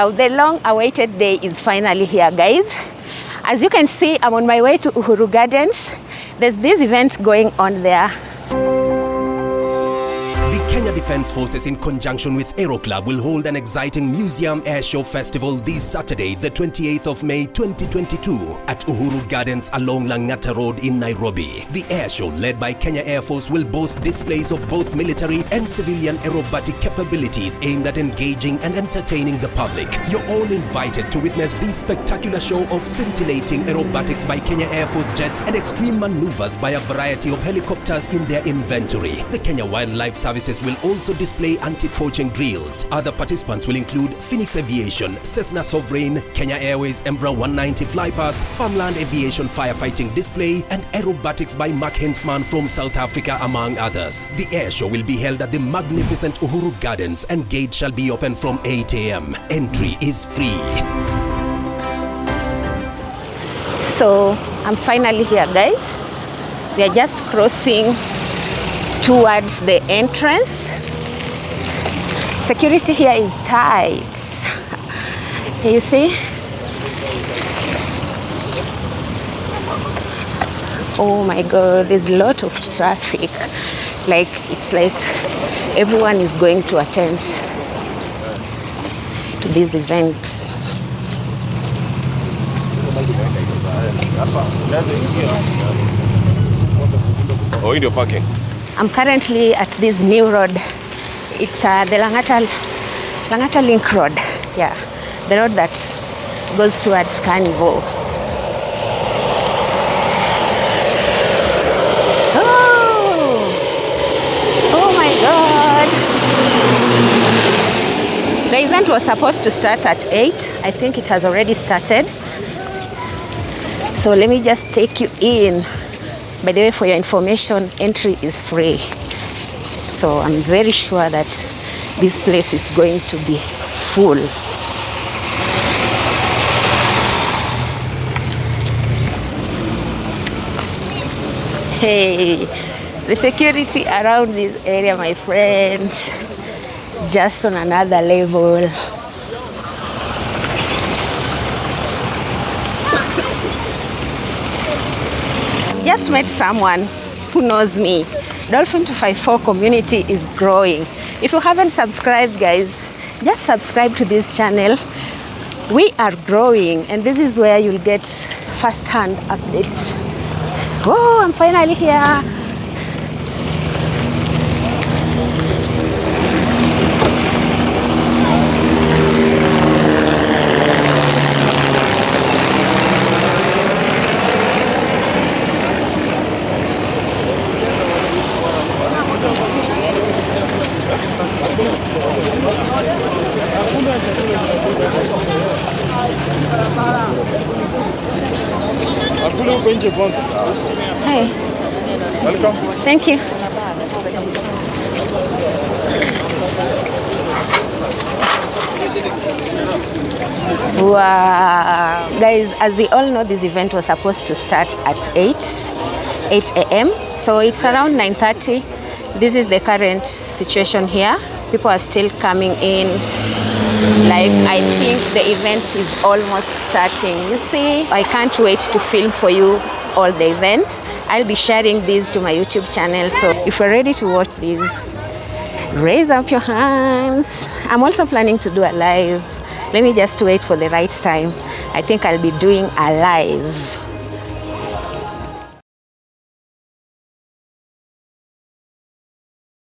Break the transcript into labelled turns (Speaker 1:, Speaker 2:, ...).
Speaker 1: Wow, the long-awaited day is finally here, guys. As you can see, I'm on my way to Uhuru Gardens. There's this event going on there.
Speaker 2: The Kenya Defence Forces, in conjunction with Aero Club, will hold an exciting Museum Airshow Festival this Saturday, the 28th of May 2022 at Uhuru Gardens along Lang'ata Road in Nairobi. The airshow, led by Kenya Air Force, will boast displays of both military and civilian aerobatic capabilities aimed at engaging and entertaining the public. You're all invited to witness this spectacular show of scintillating aerobatics by Kenya Air Force jets and extreme maneuvers by a variety of helicopters in their inventory. The Kenya Wildlife Services will also display anti-poaching drills. Other participants will include Phoenix Aviation, Cessna Sovereign, Kenya Airways Embra 190 Flypast, Farmland Aviation Firefighting Display, and aerobatics by Mark Hensman from South Africa, among others. The airshow will be held at the magnificent Uhuru Gardens and gates shall be open from 8 a.m. Entry is free.
Speaker 1: So I'm finally here, guys. We are just crossing towards the entrance. Security here is tight. You see? Oh my God, there's a lot of traffic. Like, it's like everyone is going to attend to this event.
Speaker 2: Oh, in your parking.
Speaker 1: I'm currently at this new road. It's the Lang'ata Link Road. Yeah, the road that goes towards Carnival. Oh my God. The event was supposed to start at 8. I think it has already started. So let me just take you in. By the way, for your information, entry is free. So I'm very sure that this place is going to be full. Hey, the security around this area, my friends, just on another level. Just met someone who knows me. Dolphin 254 community is growing. If you haven't subscribed, guys, just subscribe to this channel. We are growing, and this is where you'll get first-hand updates. Oh, I'm finally here. Hi.
Speaker 3: Welcome.
Speaker 1: Thank you. Wow. Guys, as we all know, this event was supposed to start at 8 a.m. So it's around 9:30. This is the current situation here. People are still coming in. Like, I think the event is almost starting. You see, I can't wait to film for you all the event. I'll be sharing this to my YouTube channel. So if you're ready to watch this, raise up your hands. I'm also planning to do a live. Let me just wait for the right time. I think I'll be doing a live.